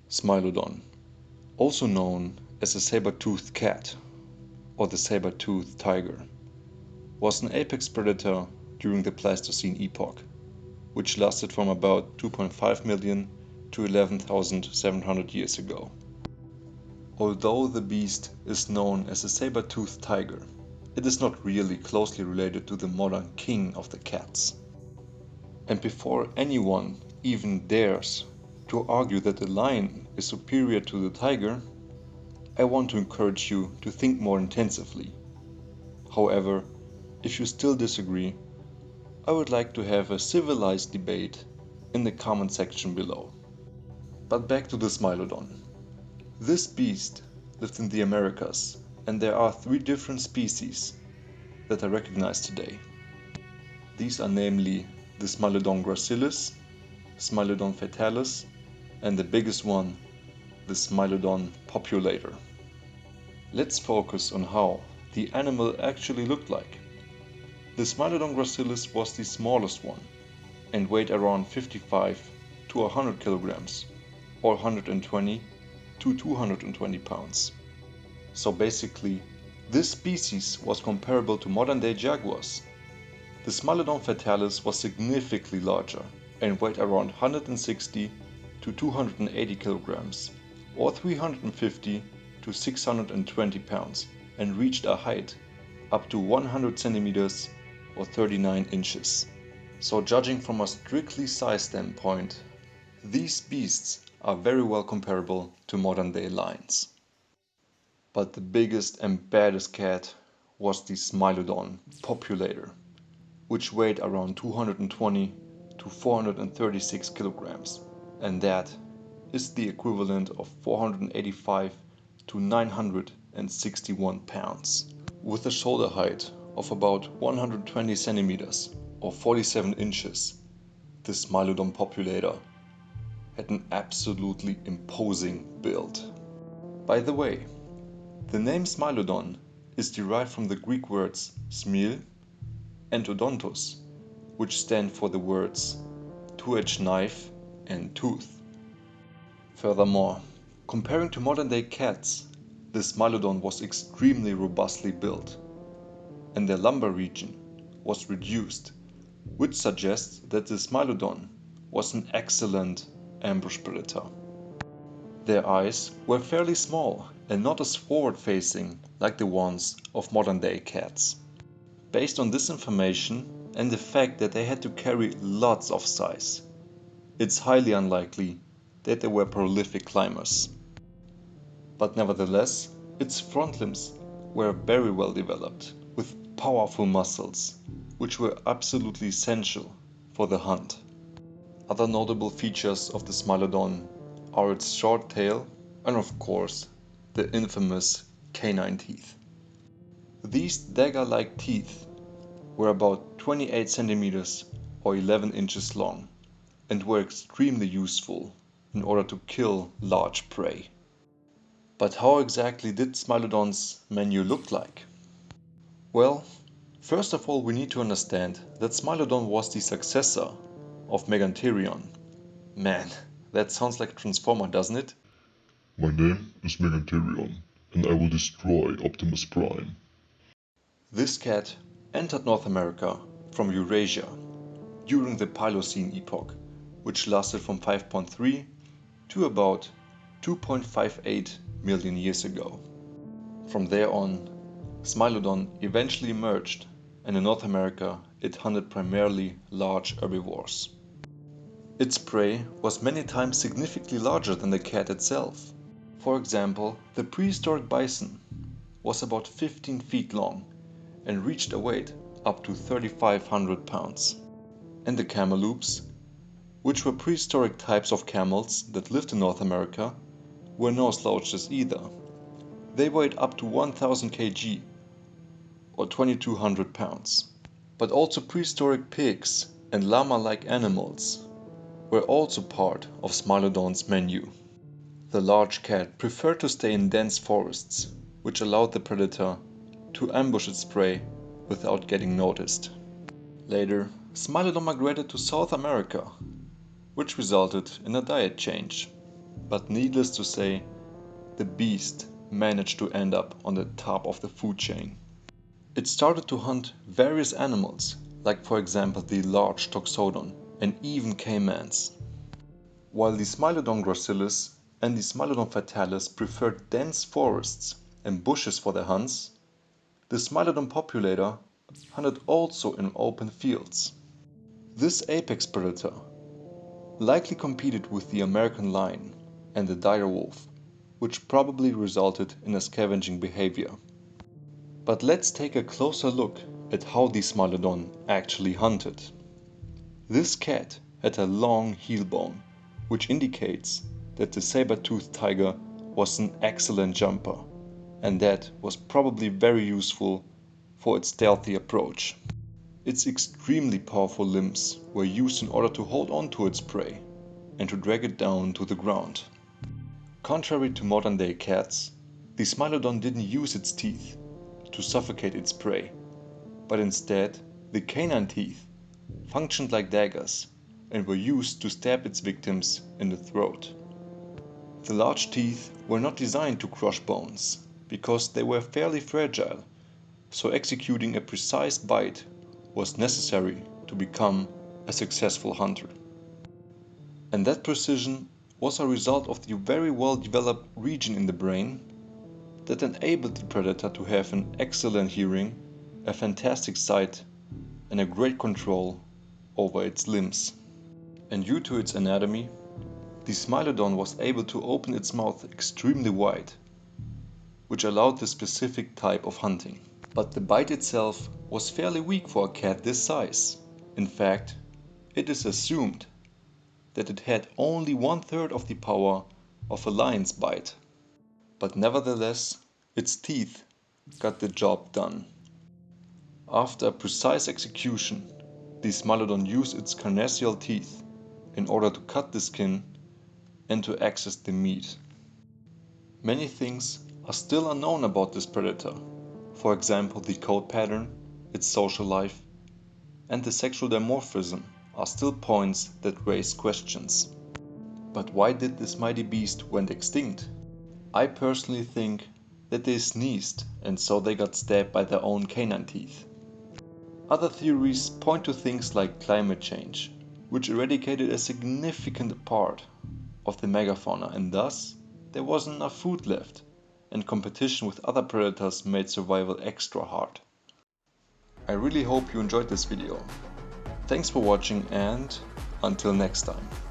Smilodon, also known as the saber-toothed cat or the saber-toothed tiger, was an apex predator during the Pleistocene epoch, which lasted from about 2.5 million to 11,700 years ago. Although the beast is known as a saber-toothed tiger, it is not really closely related to the modern king of the cats. And before anyone even dares to argue that the lion is superior to the tiger, I want to encourage you to think more intensively. However, if you still disagree, I would like to have a civilized debate in the comment section below. But back to the Smilodon. This beast lived in the Americas, and there are 3 different species that are recognized today. These are namely the Smilodon gracilis, Smilodon fatalis, and the biggest one, the Smilodon populator. Let's focus on how the animal actually looked like. The Smilodon gracilis was the smallest one and weighed around 55 to 100 kilograms or 120 to 220 pounds. So basically, this species was comparable to modern-day jaguars. The Smilodon fatalis was significantly larger and weighed around 160 to 280 kilograms or 350 to 620 pounds and reached a height up to 100 centimeters or 39 inches. So judging from a strictly size standpoint, these beasts are very well comparable to modern-day lions. But the biggest and baddest cat was the Smilodon populator, which weighed around 220 to 436 kilograms, and that is the equivalent of 485 to 961 pounds. With a shoulder height of about 120 centimeters or 47 inches, the Smilodon populator had an absolutely imposing build. By the way, the name Smilodon is derived from the Greek words smil and odontos, which stand for the words two-edged knife and tooth. Furthermore, comparing to modern-day cats, the Smilodon was extremely robustly built, and their lumbar region was reduced, which suggests that the Smilodon was an excellent ambush predator. Their eyes were fairly small and not as forward-facing like the ones of modern-day cats. Based on this information and the fact that they had to carry lots of size, it's highly unlikely that they were prolific climbers. But nevertheless, its front limbs were very well developed, with powerful muscles, which were absolutely essential for the hunt. Other notable features of the Smilodon are its short tail and of course the infamous canine teeth. These dagger-like teeth were about 28 centimeters or 11 inches long and were extremely useful in order to kill large prey. But how exactly did Smilodon's menu look like? Well, first of all we need to understand that Smilodon was the successor of Megantherion. Man, that sounds like a Transformer, doesn't it? My name is Megantherion, and I will destroy Optimus Prime. This cat entered North America from Eurasia during the Pliocene epoch, which lasted from 5.3 to about 2.58 million years ago. From there on, Smilodon eventually emerged, and in North America it hunted primarily large herbivores. Its prey was many times significantly larger than the cat itself. For example, the prehistoric bison was about 15 feet long and reached a weight up to 3,500 pounds. And the cameloops, which were prehistoric types of camels that lived in North America, were no slouches either. They weighed up to 1,000 kg or 2,200 pounds. But also prehistoric pigs and llama-like animals were also part of Smilodon's menu. The large cat preferred to stay in dense forests, which allowed the predator to ambush its prey without getting noticed. Later, Smilodon migrated to South America, which resulted in a diet change. But needless to say, the beast managed to end up on the top of the food chain. It started to hunt various animals, like for example the large Toxodon and even caimans. While the Smilodon gracilis and the Smilodon fatalis preferred dense forests and bushes for their hunts, the Smilodon populator hunted also in open fields. This apex predator likely competed with the American lion and the dire wolf, which probably resulted in a scavenging behavior. But let's take a closer look at how the Smilodon actually hunted. This cat had a long heel bone, which indicates that the saber-toothed tiger was an excellent jumper, and that was probably very useful for its stealthy approach. Its extremely powerful limbs were used in order to hold on to its prey and to drag it down to the ground. Contrary to modern-day cats, the Smilodon didn't use its teeth to suffocate its prey, but instead the canine teeth functioned like daggers and were used to stab its victims in the throat. The large teeth were not designed to crush bones because they were fairly fragile, so executing a precise bite was necessary to become a successful hunter. And that precision was a result of the very well developed region in the brain that enabled the predator to have an excellent hearing, a fantastic sight, and a great control over its limbs. And due to its anatomy, the Smilodon was able to open its mouth extremely wide, which allowed this specific type of hunting. But the bite itself was fairly weak for a cat this size. In fact, it is assumed that it had only 1/3 of the power of a lion's bite. But nevertheless, its teeth got the job done. After a precise execution, the Smilodon used its carnassial teeth in order to cut the skin and to access the meat. Many things are still unknown about this predator. For example, the coat pattern, its social life, and the sexual dimorphism are still points that raise questions. But why did this mighty beast went extinct? I personally think that they sneezed and so they got stabbed by their own canine teeth. Other theories point to things like climate change, which eradicated a significant part of the megafauna and thus there wasn't enough food left, and competition with other predators made survival extra hard. I really hope you enjoyed this video. Thanks for watching and until next time.